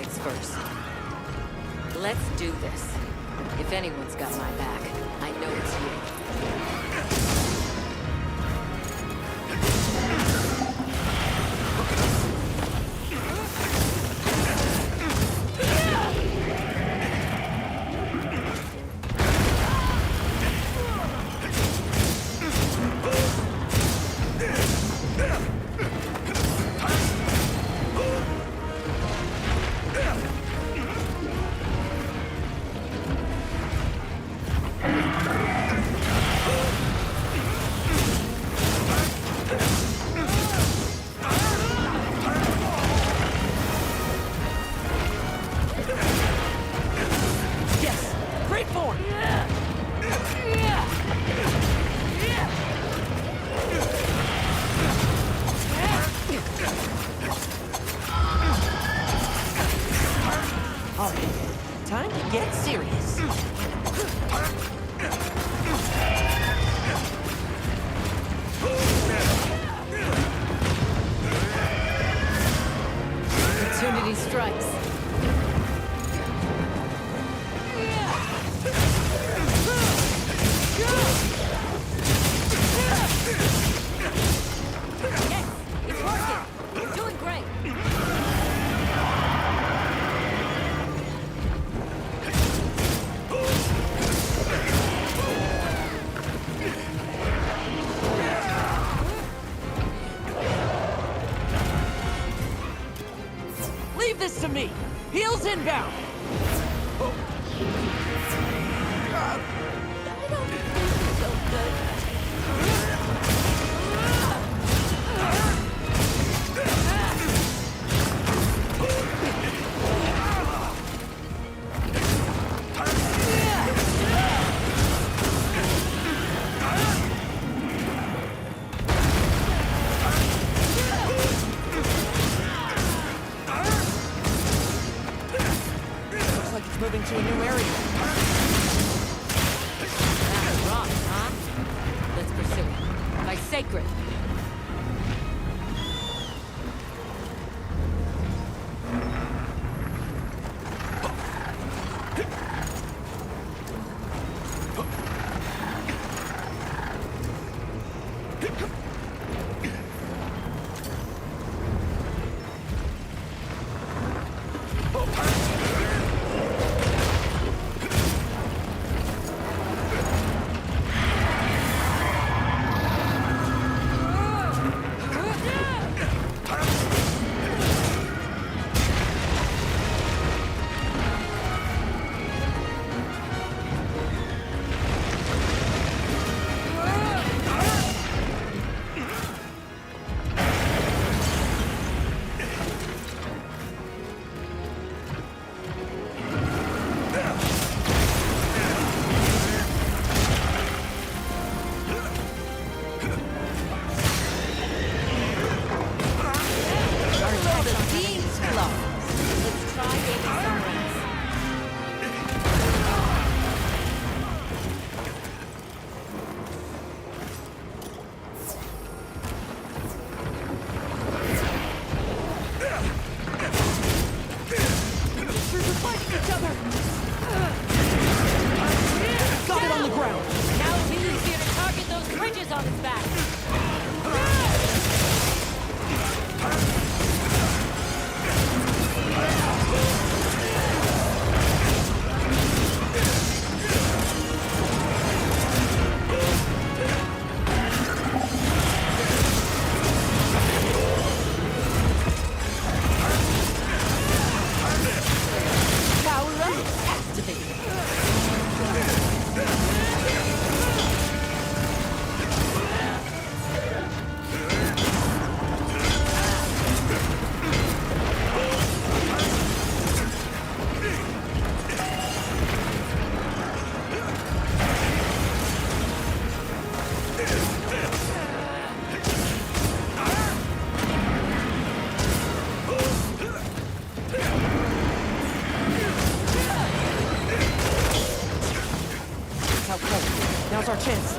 points first. Let's do this. If anyone's got my back, I know it's you. Time to get serious. Opportunity strikes. Yes, it's working. You're doing great. Leave this to me. Heels inbound. I don't feel so good. Looks like it's moving to a new area. That's wrong, huh? Let's pursue it. By sacred. Let's try getting somewhere else. We're fighting each other. Got it on the ground. Now it'll be easier to target those ridges on its back. Power up. Activate. Out cold. Now's our chance.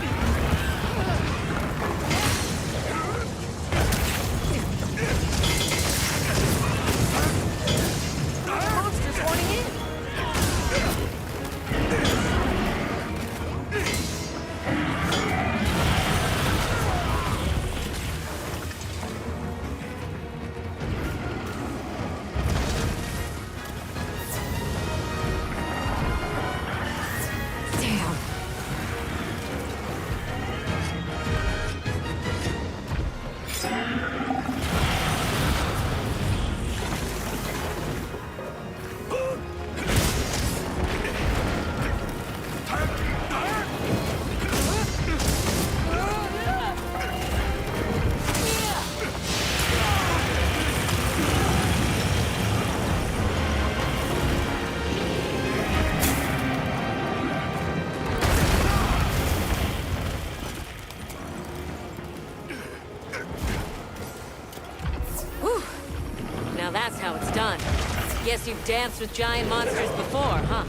Guess you've danced with giant monsters before, huh?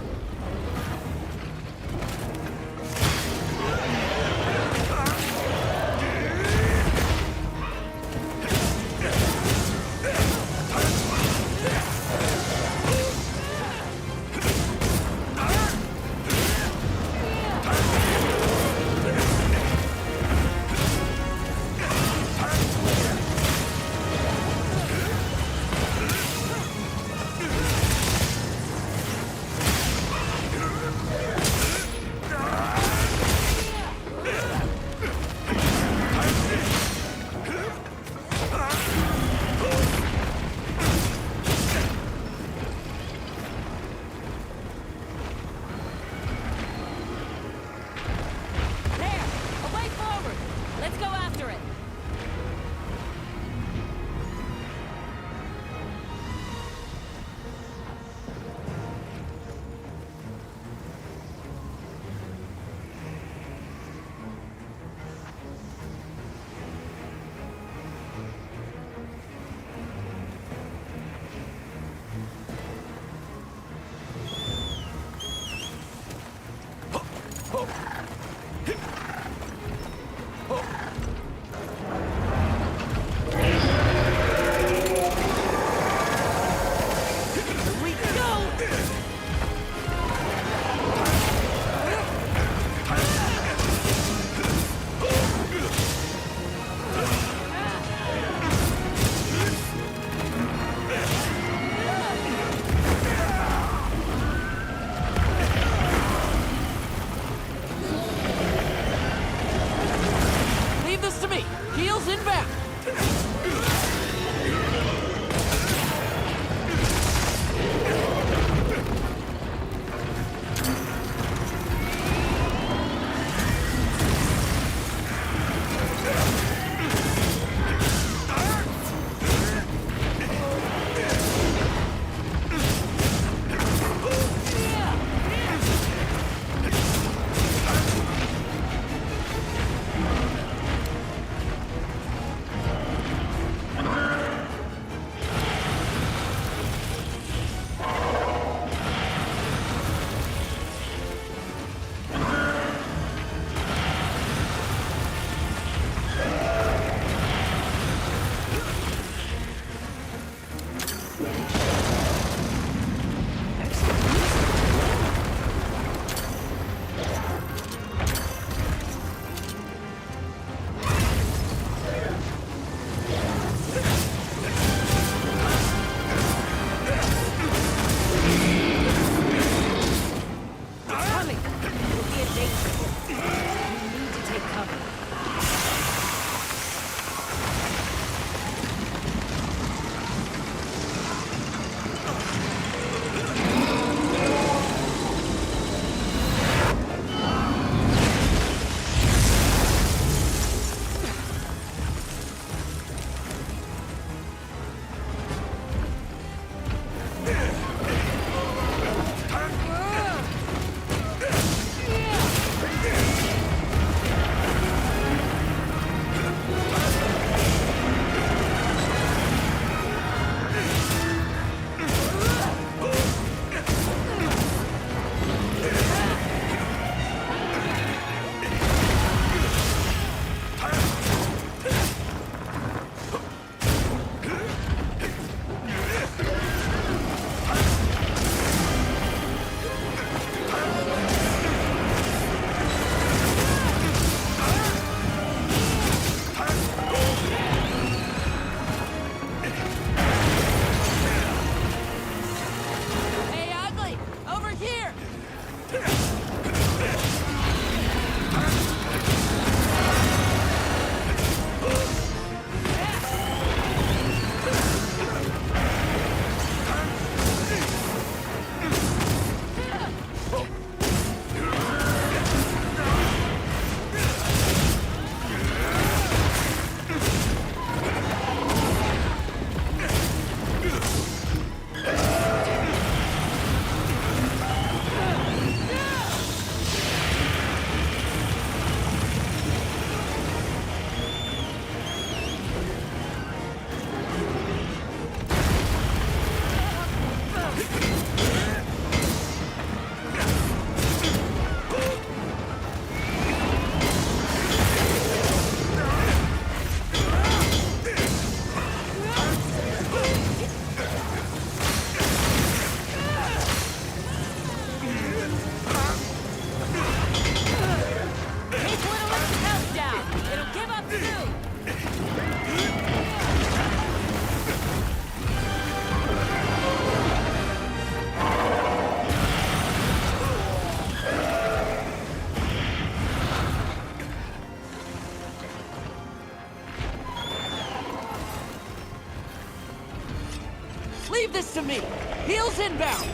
Leave this to me! Heels inbound!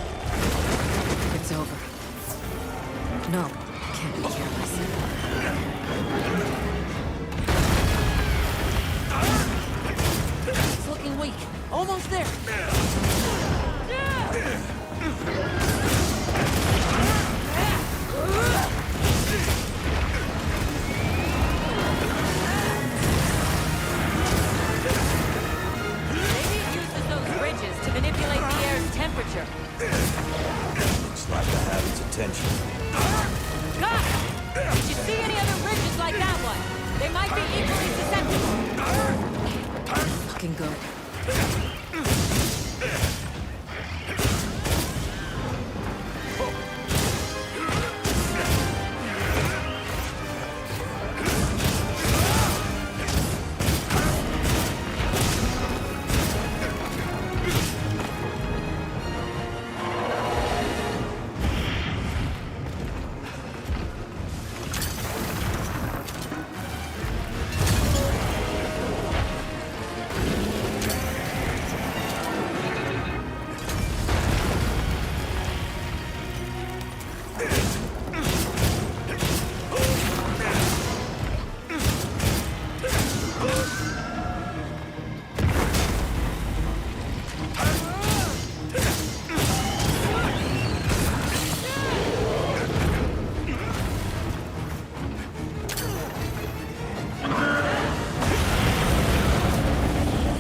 It's over. No, can't be careless. It's looking weak. Almost there. Maybe it uses those ridges to manipulate the air's temperature. Looks like I have its attention. God! Did you see any other ridges like that one? They might be equally susceptible. Looking good.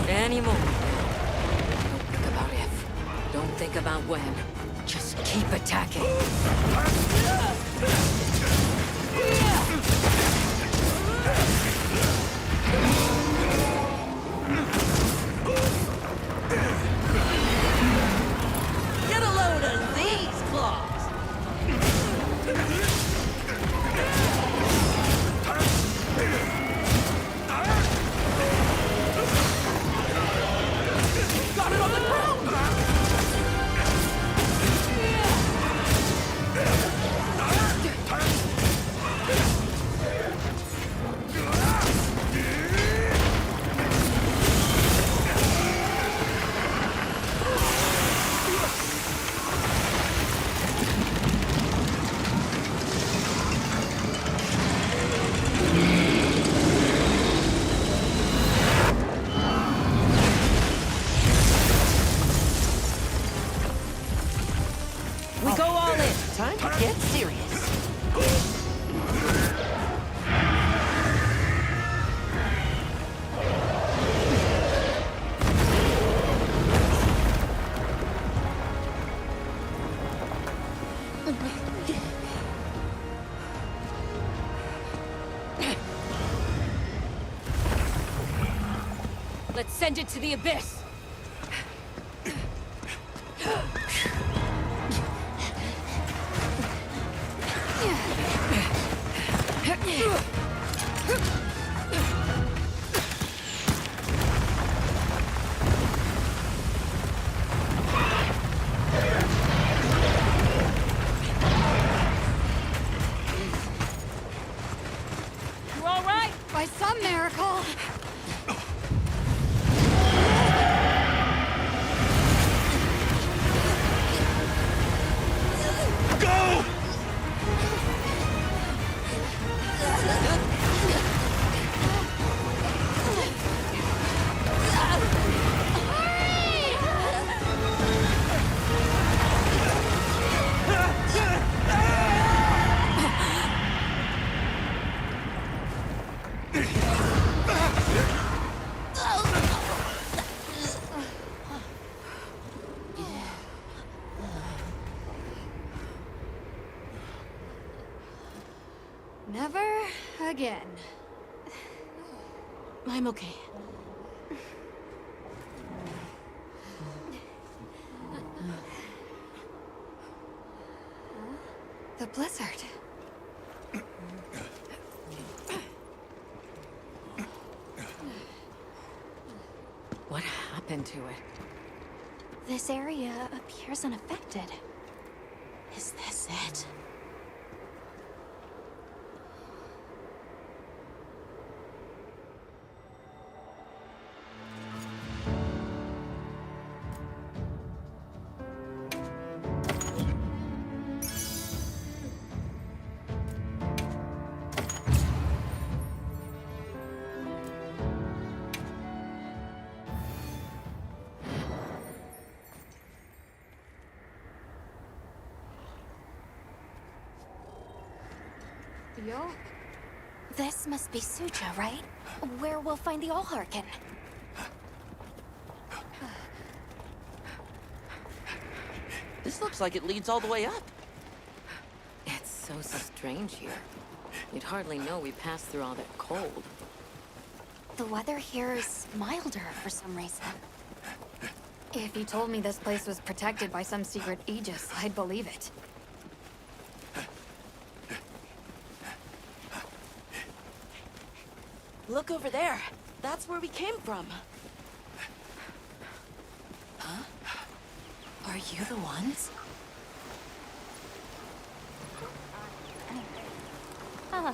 Any more. Don't think about if. Don't think about when. Just keep attacking. Get a load of these claws! Got it on the ground! We go all in. Time to get serious. Let's send it to the abyss. You all right? By some miracle. Go! Never again. I'm okay. The blizzard. What happened to it? This area appears unaffected. Is this it? Yo? This must be Sucha, right? Where we'll find the Allharkin. This looks like it leads all the way up. It's so strange here. You'd hardly know we passed through all that cold. The weather here is milder for some reason. If you told me this place was protected by some secret aegis, I'd believe it. Look over there. That's where we came from. Huh? Are you the ones? Ah.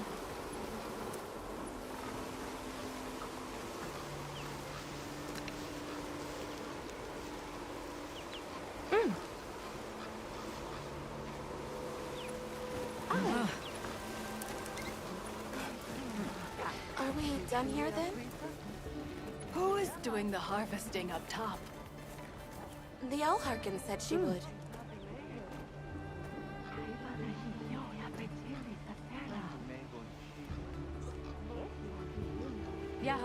Are we done here then? Who is doing the harvesting up top? The Allharkin said she would. Yeah.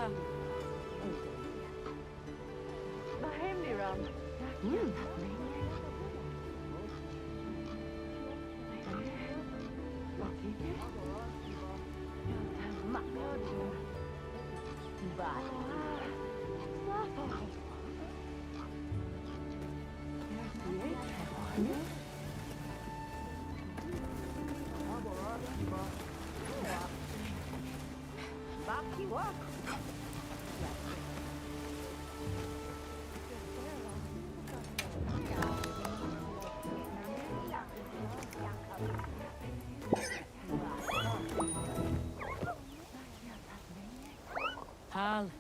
Hal.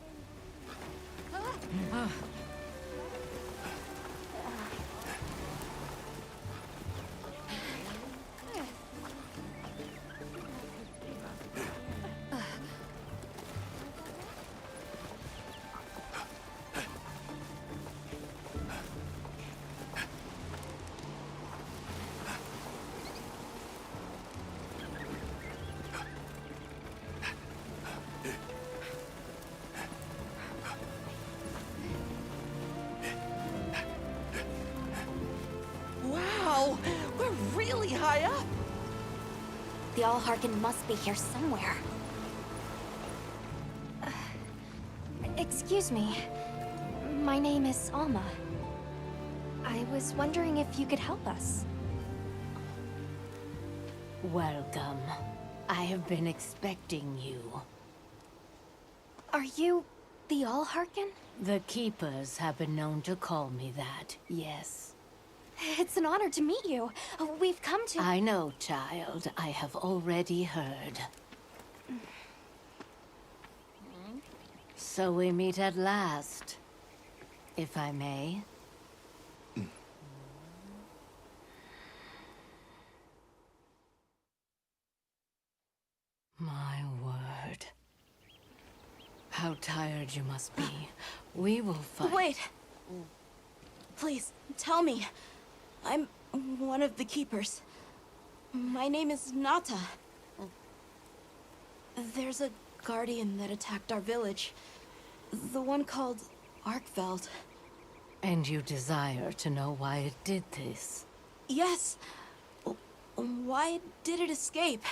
Wow! We're really high up! The Allharkin must be here somewhere. Excuse me. My name is Alma. I was wondering if you could help us. Welcome. I have been expecting you. Are you the Allharkin? The Keepers have been known to call me that, yes. It's an honor to meet you. We've come to— I know, child. I have already heard. So we meet at last, if I may. My word. How tired you must be. We will fight. Wait! Please, tell me. I'm one of the Keepers. My name is Nata. There's a guardian that attacked our village. The one called Arkveld. And you desire to know why it did this? Yes. Why did it escape?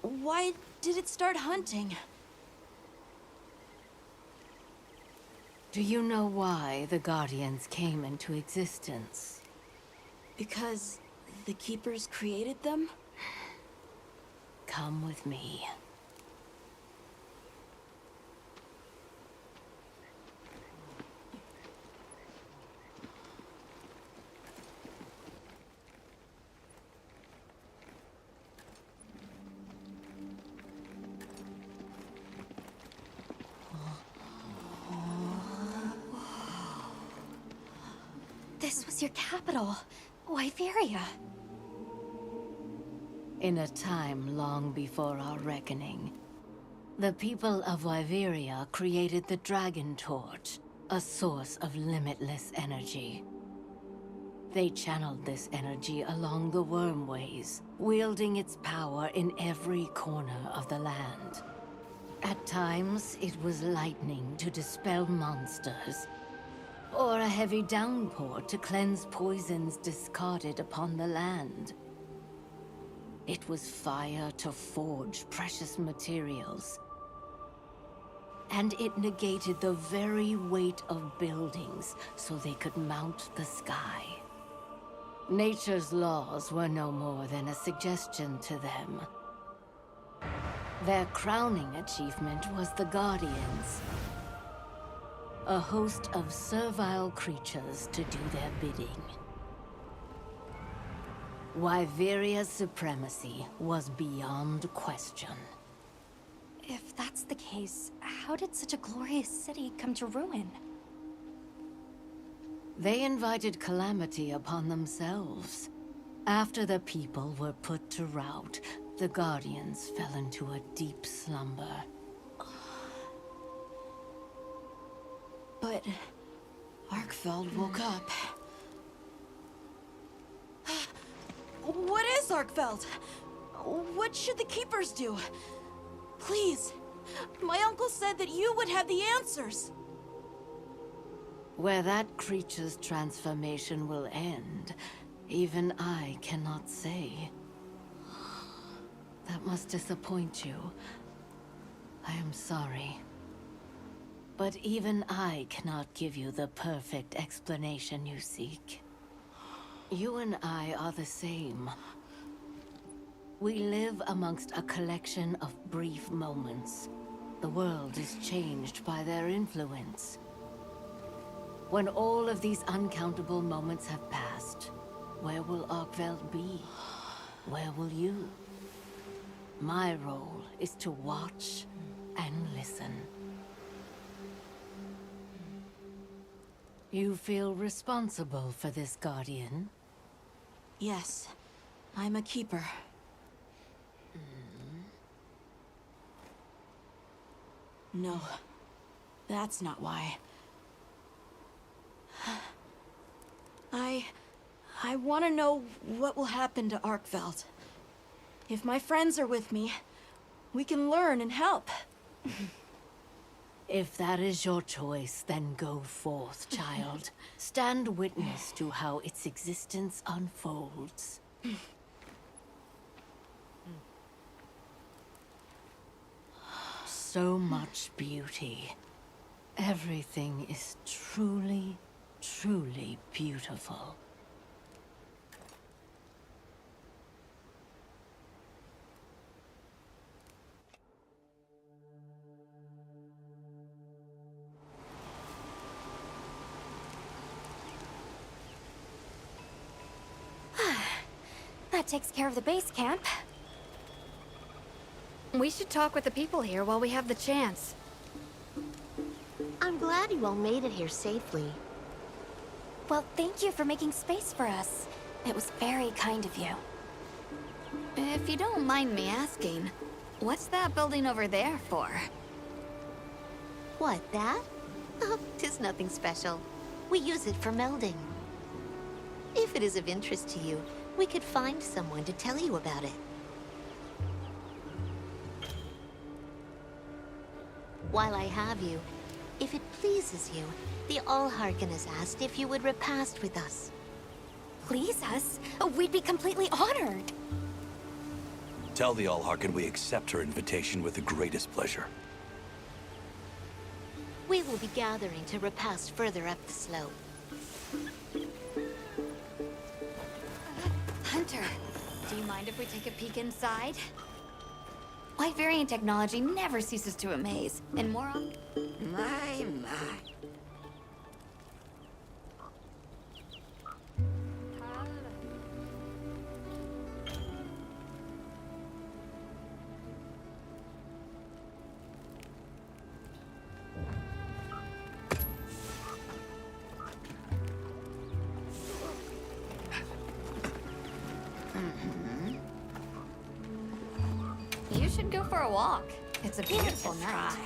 Why did it start hunting? Do you know why the Guardians came into existence? Because the Keepers created them? Come with me. This was your capital, Wyveria. In a time long before our reckoning, the people of Wyveria created the Dragon Torch, a source of limitless energy. They channeled this energy along the wormways, wielding its power in every corner of the land. At times, it was lightning to dispel monsters, or a heavy downpour to cleanse poisons discarded upon the land. It was fire to forge precious materials, and it negated the very weight of buildings so they could mount the sky. Nature's laws were no more than a suggestion to them. Their crowning achievement was the Guardians, a host of servile creatures to do their bidding. Wyveria's supremacy was beyond question. If that's the case, how did such a glorious city come to ruin? They invited calamity upon themselves. After the people were put to rout, the Guardians fell into a deep slumber. But Arkfeld woke up. What is Arkfeld? What should the Keepers do? Please, my uncle said that you would have the answers. Where that creature's transformation will end, even I cannot say. That must disappoint you. I am sorry. But even I cannot give you the perfect explanation you seek. You and I are the same. We live amongst a collection of brief moments. The world is changed by their influence. When all of these uncountable moments have passed, where will Arkveld be? Where will you? My role is to watch and listen. You feel responsible for this Guardian? Yes, I'm a Keeper. No, that's not why. I want to know what will happen to Arkveld. If my friends are with me, we can learn and help. If that is your choice, then go forth, child. Stand witness to how its existence unfolds. So much beauty. Everything is truly, truly beautiful. That takes care of the base camp. We should talk with the people here while we have the chance. I'm glad you all made it here safely. Well, thank you for making space for us. It was very kind of you. If you don't mind me asking, what's that building over there for? What, that? Oh, 'tis nothing special. We use it for melding. If it is of interest to you, we could find someone to tell you about it. While I have you, if it pleases you, the Allharken has asked if you would repast with us. Please us? We'd be completely honored. Tell the Allharken we accept her invitation with the greatest pleasure. We will be gathering to repast further up the slope. Hunter, do you mind if we take a peek inside? Wyverian technology never ceases to amaze, and more on... My. You should go for a walk. It's a beautiful night.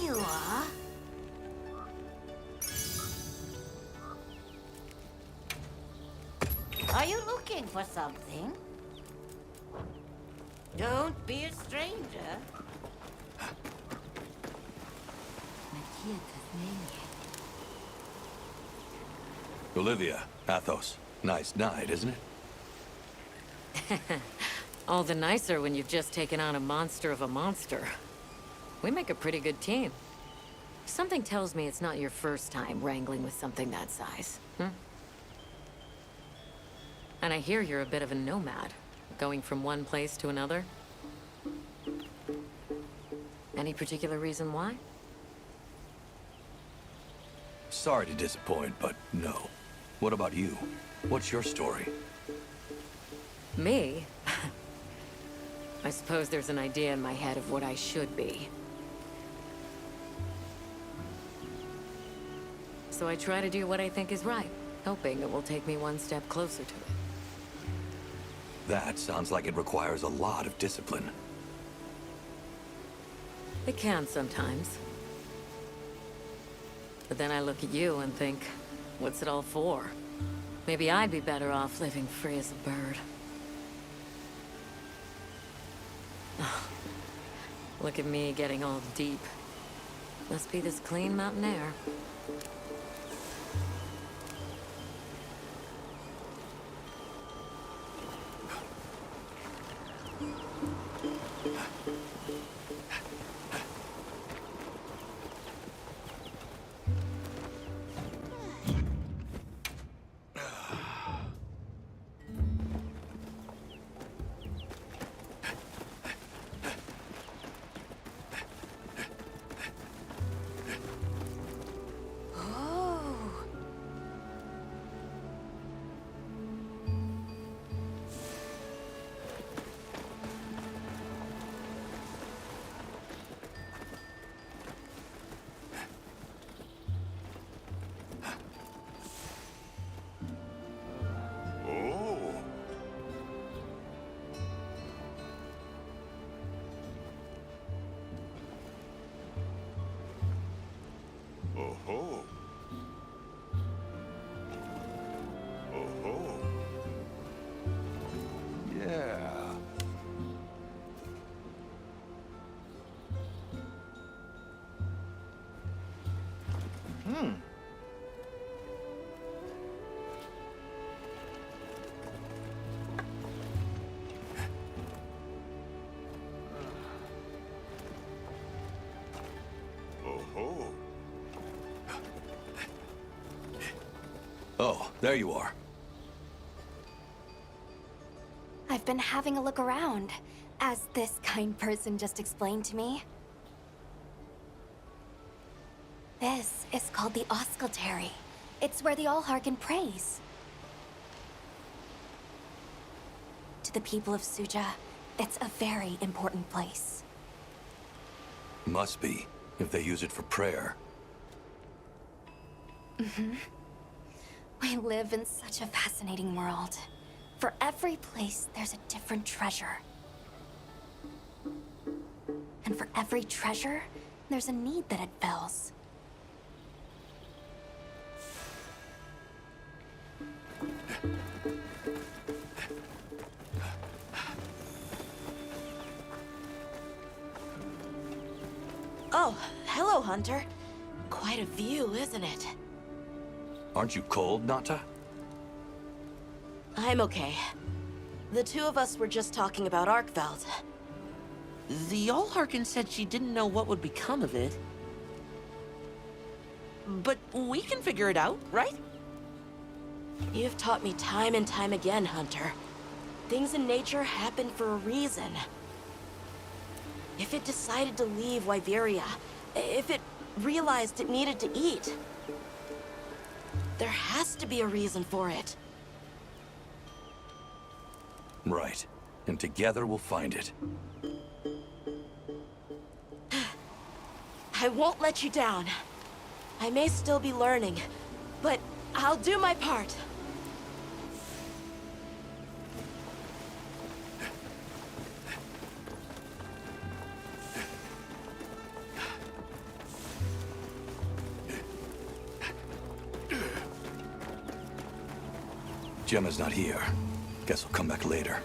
you are. Are you looking for something? Don't be a stranger. Olivia, Athos. Nice night, isn't it? All the nicer when you've just taken on a monster of a monster. We make a pretty good team. Something tells me it's not your first time wrangling with something that size. And I hear you're a bit of a nomad, going from one place to another. Any particular reason why? Sorry to disappoint, but no. What about you? What's your story? Me? I suppose there's an idea in my head of what I should be. So I try to do what I think is right, hoping it will take me one step closer to it. That sounds like it requires a lot of discipline. It can sometimes. But then I look at you and think, what's it all for? Maybe I'd be better off living free as a bird. Look at me getting all deep. Must be this clean mountain air. Oh. Oh. Yeah. Oh. Oh, there you are. I've been having a look around, as this kind person just explained to me. This is called the Oscultary. It's where the Allharkin prays. To the people of Suja, it's a very important place. Must be, if they use it for prayer. We live in such a fascinating world. For every place, there's a different treasure. And for every treasure, there's a need that it fills. Oh, hello, Hunter. Quite a view, isn't it? Aren't you cold, Nata? I'm okay. The two of us were just talking about Arkveld. The Allharkin said she didn't know what would become of it. But we can figure it out, right? You've taught me time and time again, Hunter. Things in nature happen for a reason. If it decided to leave Wyveria, if it realized it needed to eat, there has to be a reason for it. Right. And together we'll find it. I won't let you down. I may still be learning, but I'll do my part. Gemma's not here. Guess I'll come back later.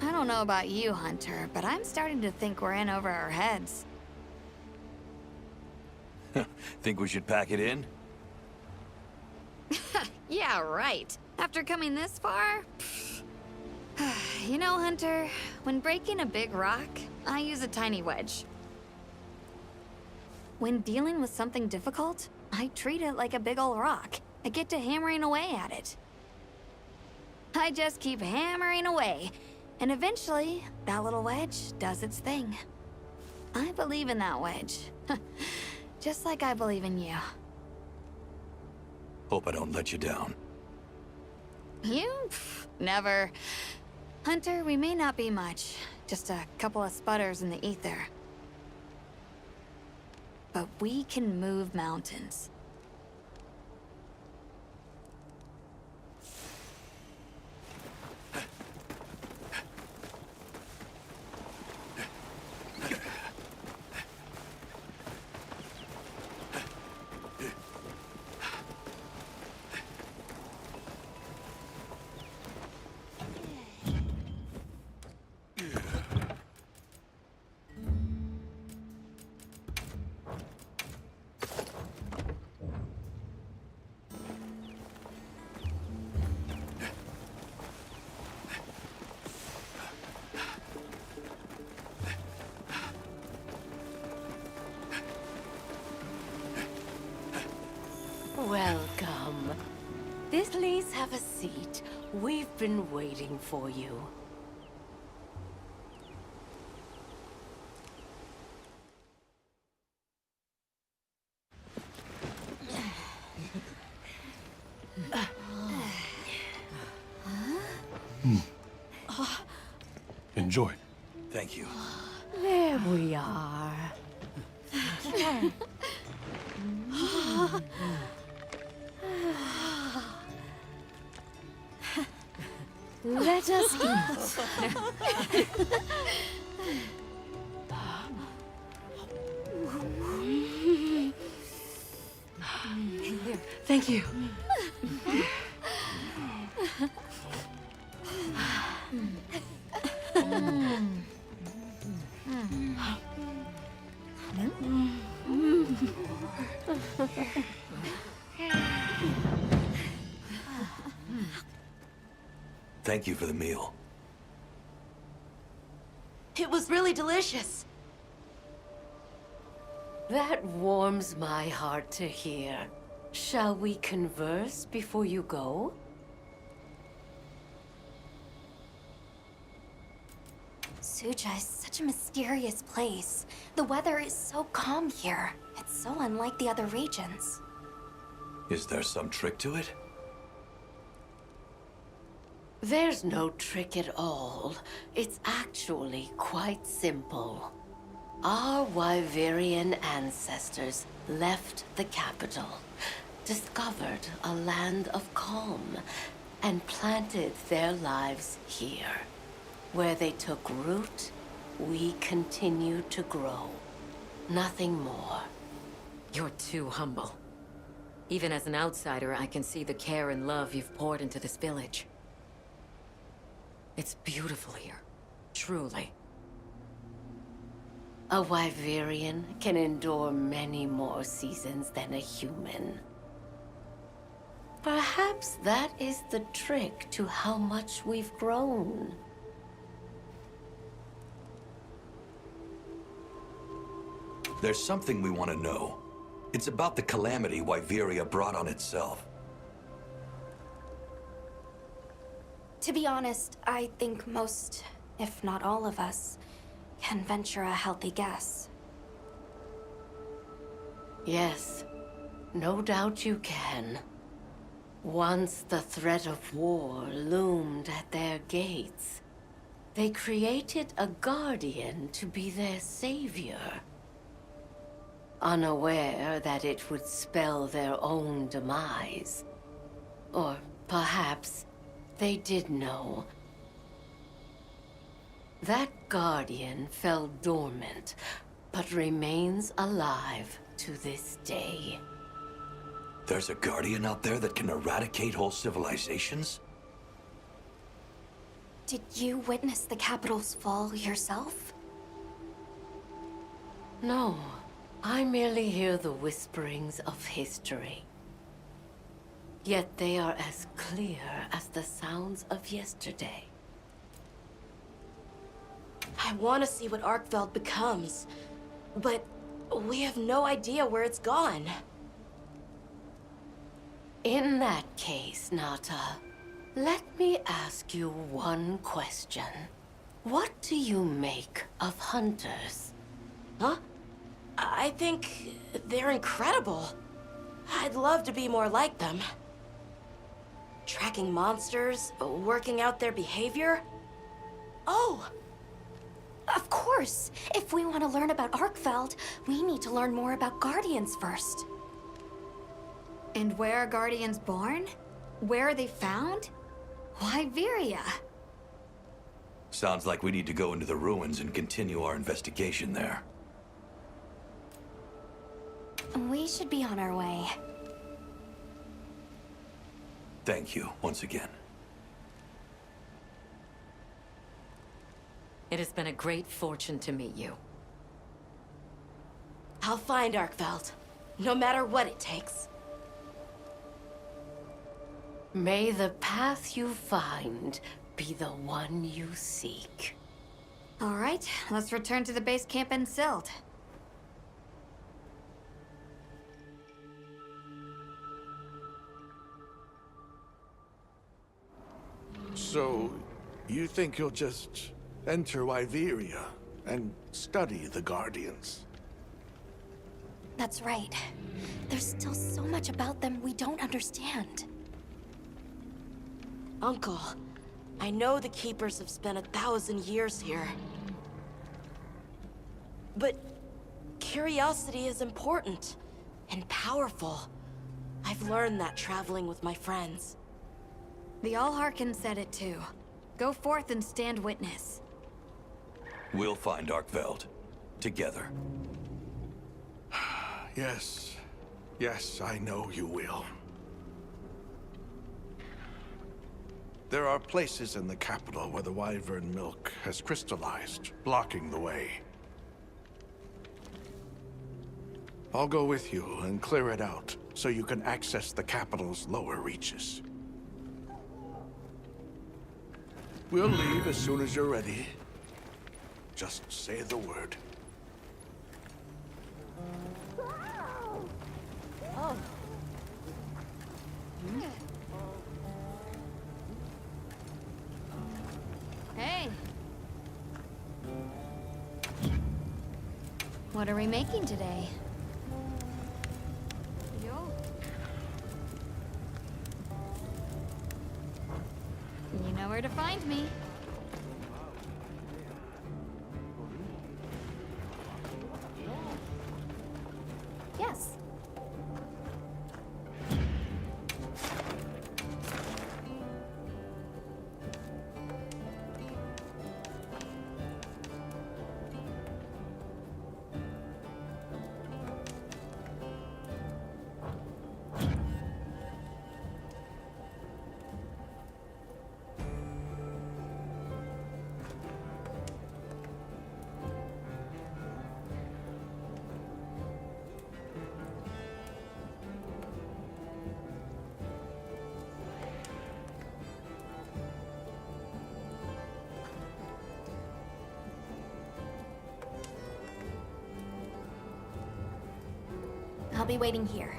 I don't know about you, Hunter, but I'm starting to think we're in over our heads. Think we should pack it in? Yeah, right. After coming this far? You know, Hunter, when breaking a big rock, I use a tiny wedge. When dealing with something difficult, I treat it like a big old rock. I get to hammering away at it. I just keep hammering away, and eventually, that little wedge does its thing. I believe in that wedge. Just like I believe in you. Hope I don't let you down. You? Never. Hunter, we may not be much. Just a couple of sputters in the ether. But we can move mountains. Welcome. Please have a seat. We've been waiting for you. Enjoy. Thank you. There we are. Let us eat. Thank you. Thank you for the meal. It was really delicious. That warms my heart to hear. Shall we converse before you go? Suja is such a mysterious place. The weather is so calm here. It's so unlike the other regions. Is there some trick to it? There's no trick at all. It's actually quite simple. Our Wyverian ancestors left the capital, discovered a land of calm, and planted their lives here. Where they took root, we continue to grow. Nothing more. You're too humble. Even as an outsider, I can see the care and love you've poured into this village. It's beautiful here. Truly. A Wyverian can endure many more seasons than a human. Perhaps that is the trick to how much we've grown. There's something we want to know. It's about the calamity Wyveria brought on itself. To be honest, I think most, if not all of us, can venture a healthy guess. Yes, no doubt you can. Once the threat of war loomed at their gates, they created a guardian to be their savior. Unaware that it would spell their own demise. Or perhaps they did know. That guardian fell dormant, but remains alive to this day. There's a guardian out there that can eradicate whole civilizations? Did you witness the capital's fall yourself? No, I merely hear the whisperings of history. Yet they are as clear as the sounds of yesterday. I want to see what Arkveld becomes, but we have no idea where it's gone. In that case, Nata, let me ask you one question. What do you make of hunters? Huh? I think they're incredible. I'd love to be more like them. Tracking monsters, working out their behavior. Oh! Of course! If we want to learn about Arkveld, we need to learn more about Guardians first. And where are Guardians born? Where are they found? Why Viria? Sounds like we need to go into the ruins and continue our investigation there. We should be on our way. Thank you, once again. It has been a great fortune to meet you. I'll find Arkveld, no matter what it takes. May the path you find be the one you seek. All right, let's return to the base camp in Silt. So, you think you'll just enter Wyveria and study the Guardians? That's right. There's still so much about them we don't understand. Uncle, I know the Keepers have spent 1,000 years here. But curiosity is important and powerful. I've learned that traveling with my friends. The Allharkin said it too. Go forth and stand witness. We'll find Arkveld. Together. Yes. Yes, I know you will. There are places in the capital where the wyvern milk has crystallized, blocking the way. I'll go with you and clear it out, so you can access the capital's lower reaches. We'll leave as soon as you're ready. Just say the word. Hey! What are we making today? Yo. You know where to find me. Yes. I'll be waiting here.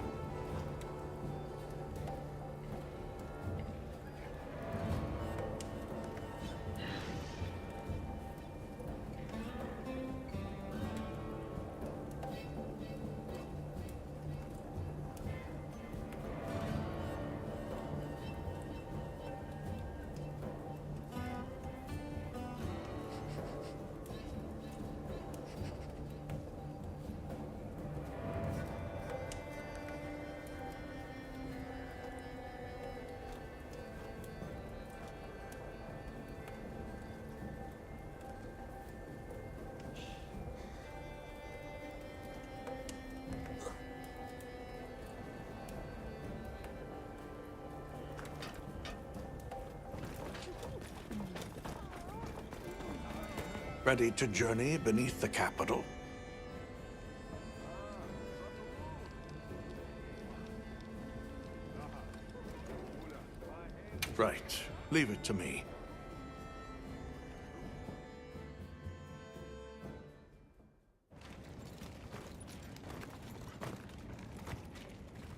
Ready to journey beneath the capital? Right. Leave it to me.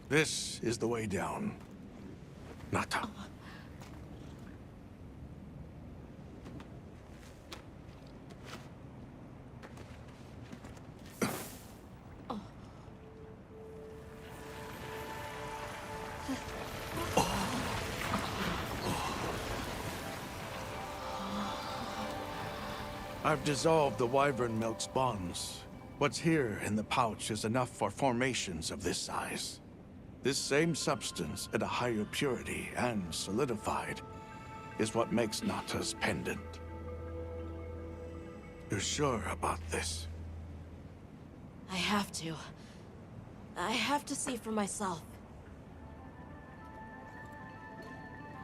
This is the way down. Nata. I've dissolved the wyvern milk's bonds. What's here in the pouch is enough for formations of this size. This same substance at a higher purity and solidified is what makes Nata's pendant. You're sure about this? I have to. I have to see for myself.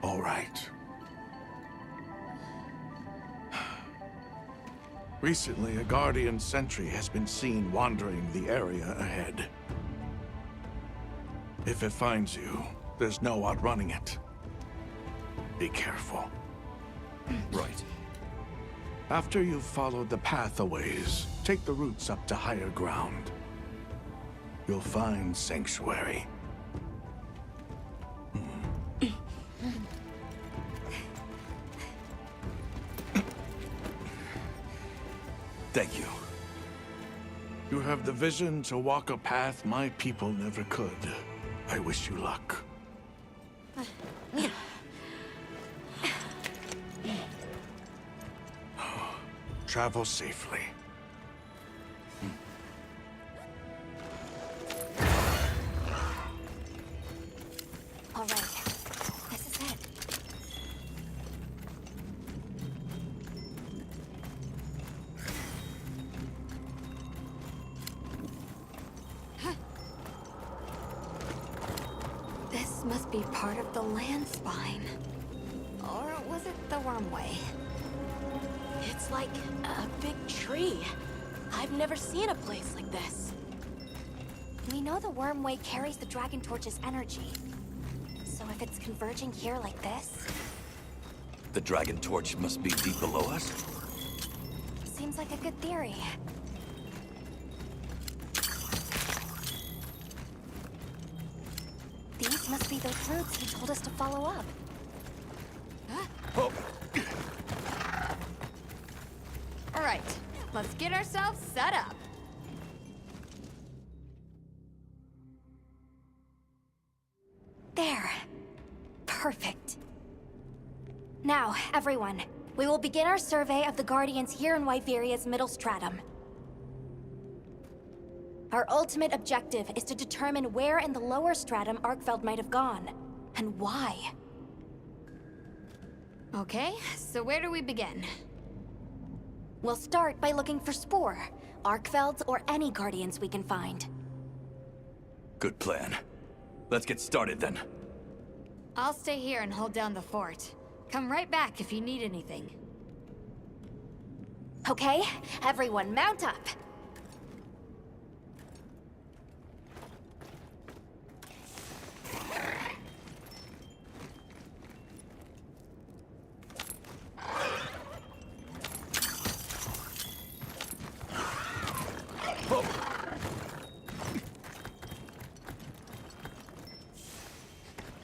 All right. Recently, a Guardian sentry has been seen wandering the area ahead. If it finds you, there's no outrunning it. Be careful. Right. After you've followed the path a ways, take the routes up to higher ground. You'll find sanctuary. Thank you. You have the vision to walk a path my people never could. I wish you luck. Travel safely. All right, this is it. This must be part of the land spine. Or was it the wormway? It's like a big tree. I've never seen a place like this. We know the wormway carries the Dragon Torch's energy. So if it's converging here like this, The Dragon Torch must be deep below us? seems like a good theory. These must be those routes he told us to follow up. Oh, All right, let's get ourselves set up. There. Perfect. Now, everyone, we will begin our survey of the Guardians here in Wyveria's middle stratum. Our ultimate objective is to determine where in the lower stratum Arkfeld might have gone, and why. Okay, so where do we begin? We'll start by looking for Spore, Arkfelds, or any Guardians we can find. good plan. Let's get started then. I'll stay here and hold down the fort. Come right back if you need anything. Okay, everyone mount up.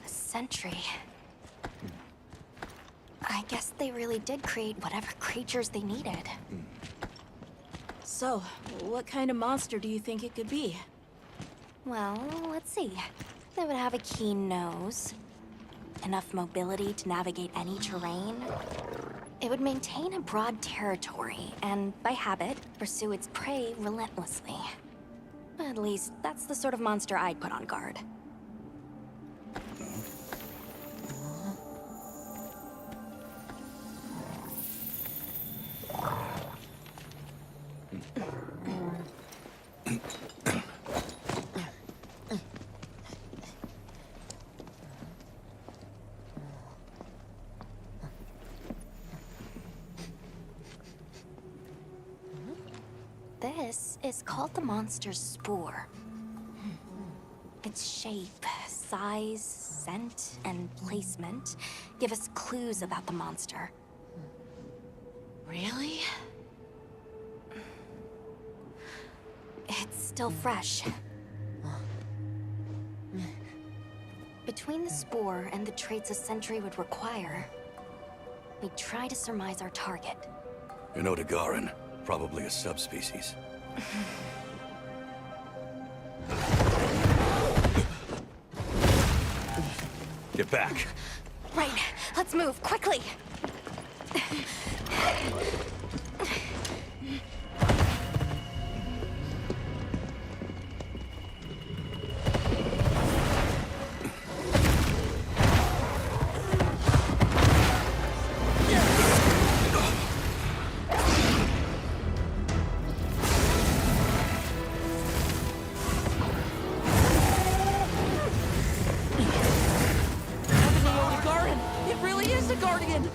A sentry. I guess they really did create whatever creatures they needed. So, what kind of monster do you think it could be? Well, let's see. They would have a keen nose, enough mobility to navigate any terrain. It would maintain a broad territory, and by habit, pursue its prey relentlessly. At least, that's the sort of monster I'd put on guard. This is called the monster's spore. Its shape, size, scent, and placement give us clues about the monster. Really? It's still fresh. Between the spore and the traits a sentry would require, we try to surmise our target. An Odegaran, probably a subspecies. Get back. Right, let's move, quickly! It really is a guardian!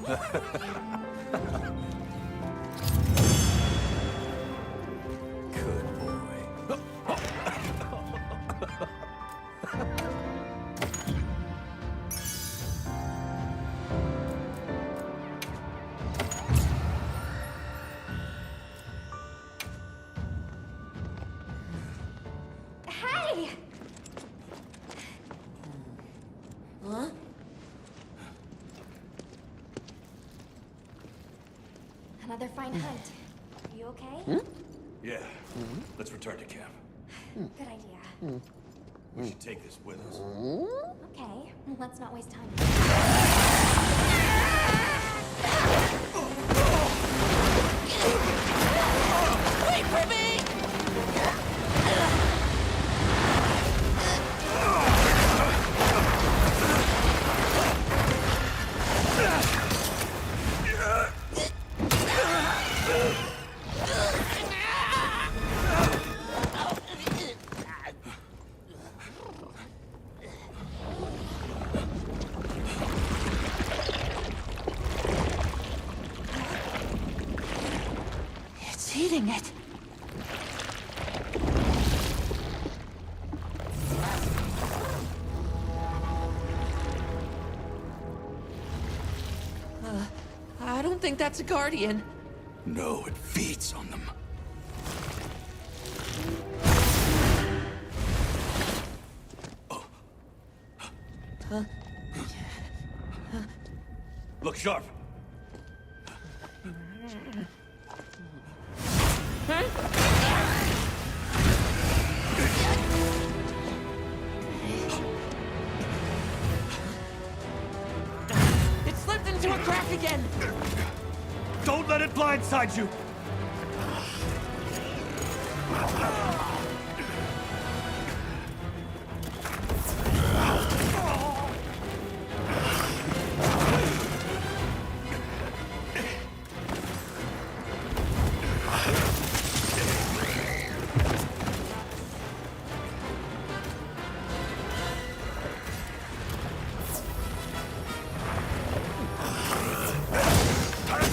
Good boy. Hey! Huh? Another fine hunt. You okay? Yeah. Let's return to camp. Good idea. We should take this with us. Okay, let's not waste time. Wait for me! It's eating it. I don't think that's a guardian. No, it feeds on them. Look sharp. It slipped into a crack again. Don't let it blindside you!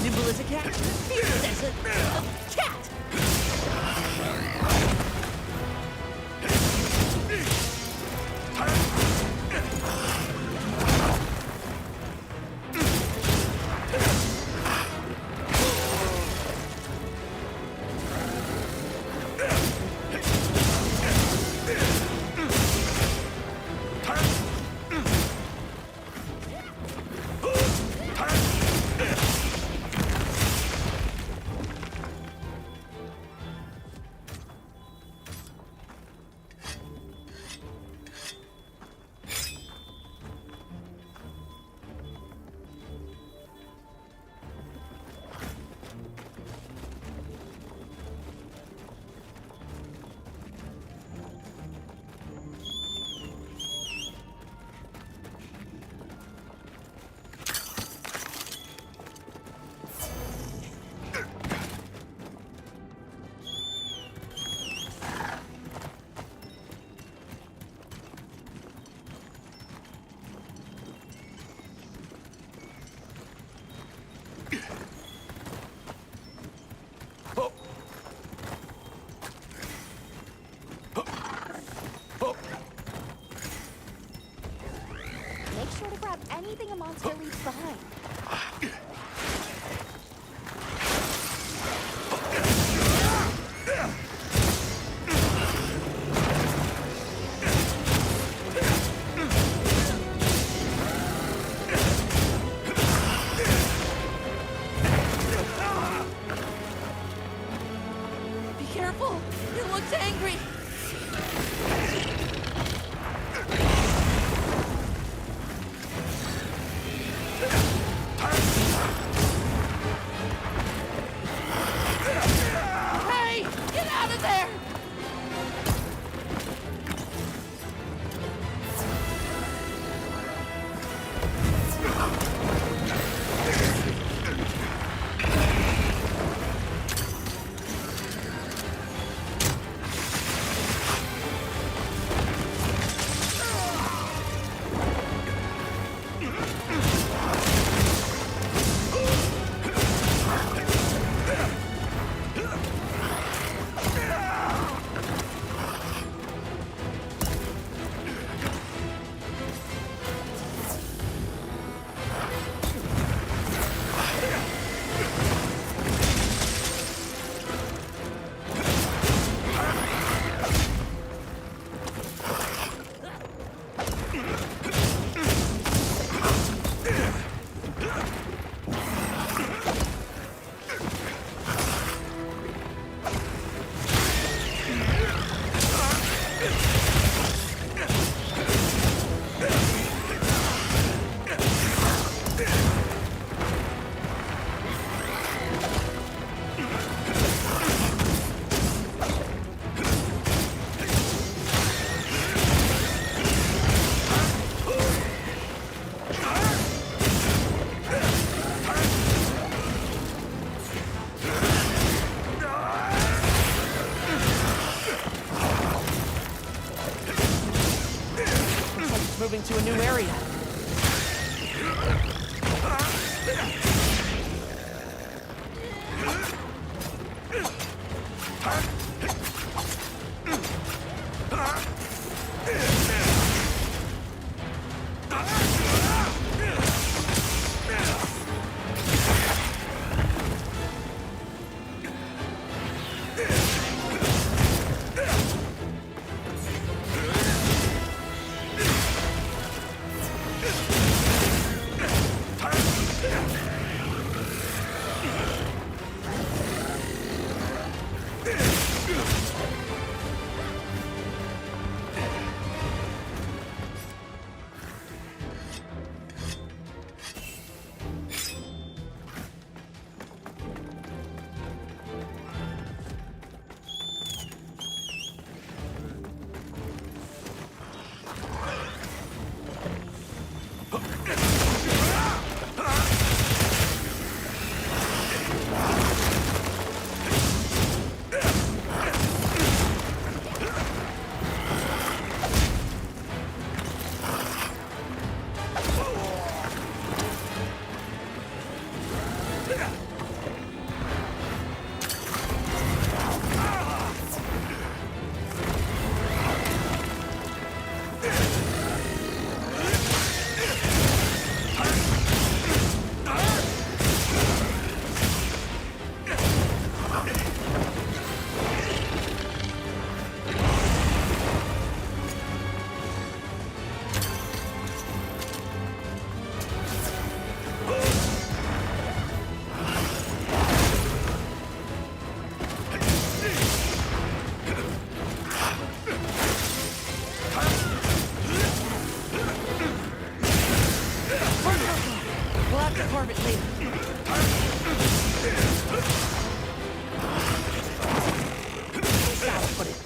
Nimble as a cat, fierce as a cat. Make sure to grab anything a monster leaves behind. Be careful. It looks angry. moving to a new area.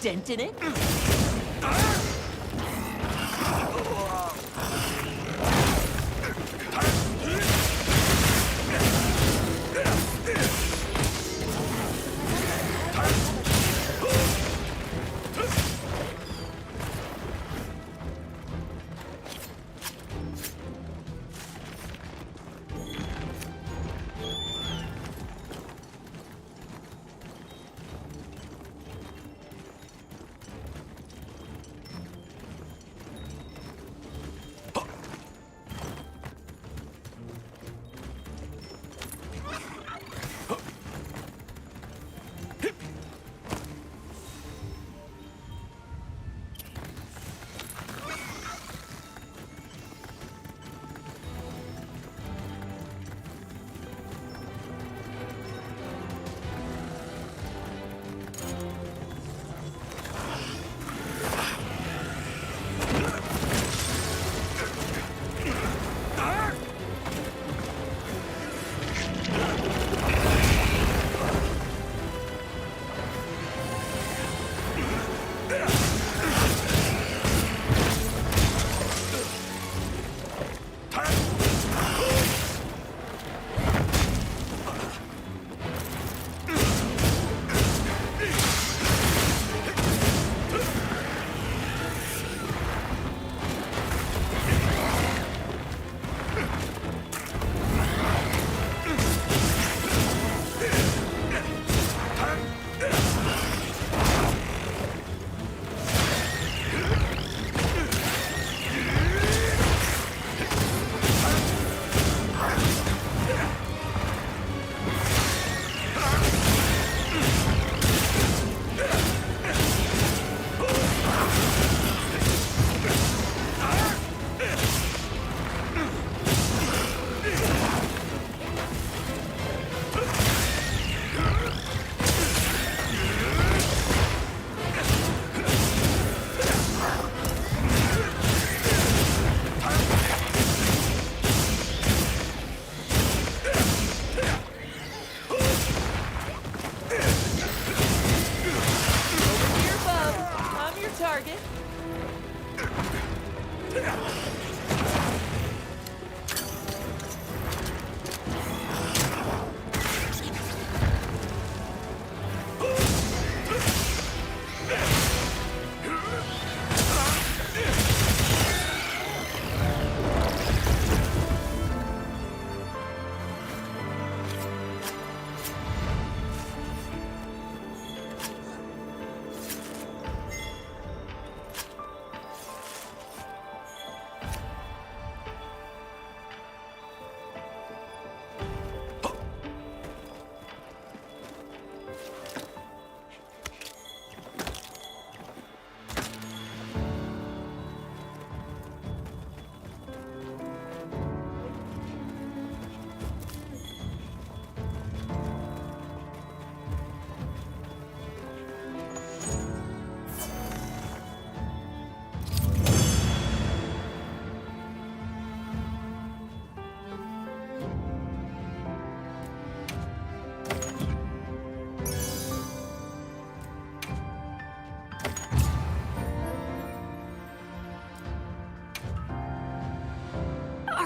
Dent in it?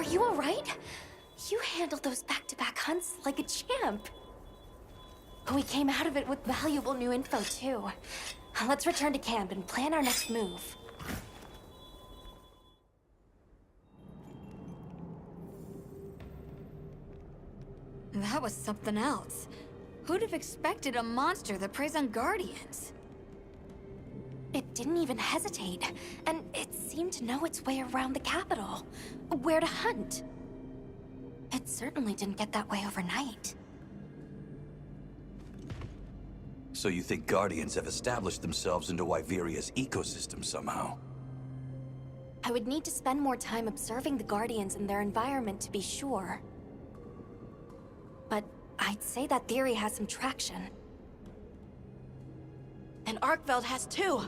Are you alright? You handled those back-to-back hunts like a champ. We came out of it with valuable new info, too. Let's return to camp and plan our next move. That was something else. Who'd have expected a monster that preys on guardians? It didn't even hesitate, and it seemed to know its way around the capital, where to hunt. It certainly didn't get that way overnight. So you think Guardians have established themselves into Wyveria's ecosystem somehow? I would need to spend more time observing the Guardians and their environment to be sure. But I'd say that theory has some traction. And Arkveld has too!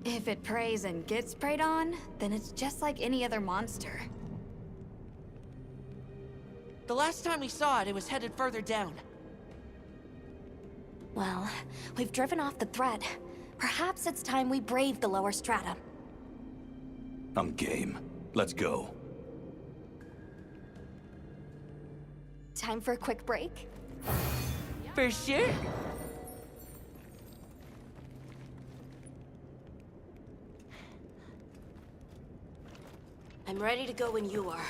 If it preys and gets preyed on, then it's just like any other monster. The last time we saw it, it was headed further down. Well, we've driven off the threat. Perhaps it's time we brave the lower strata. I'm game. Let's go. Time for a quick break? For sure. I'm ready to go when you are.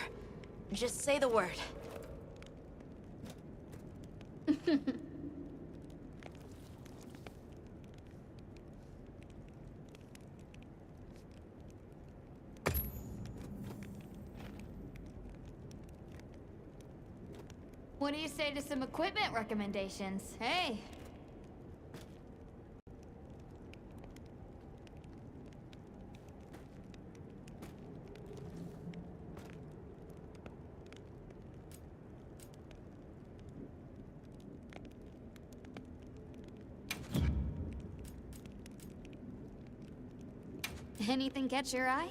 Just say the word. What do you say to some equipment recommendations? Hey! Anything catch your eye?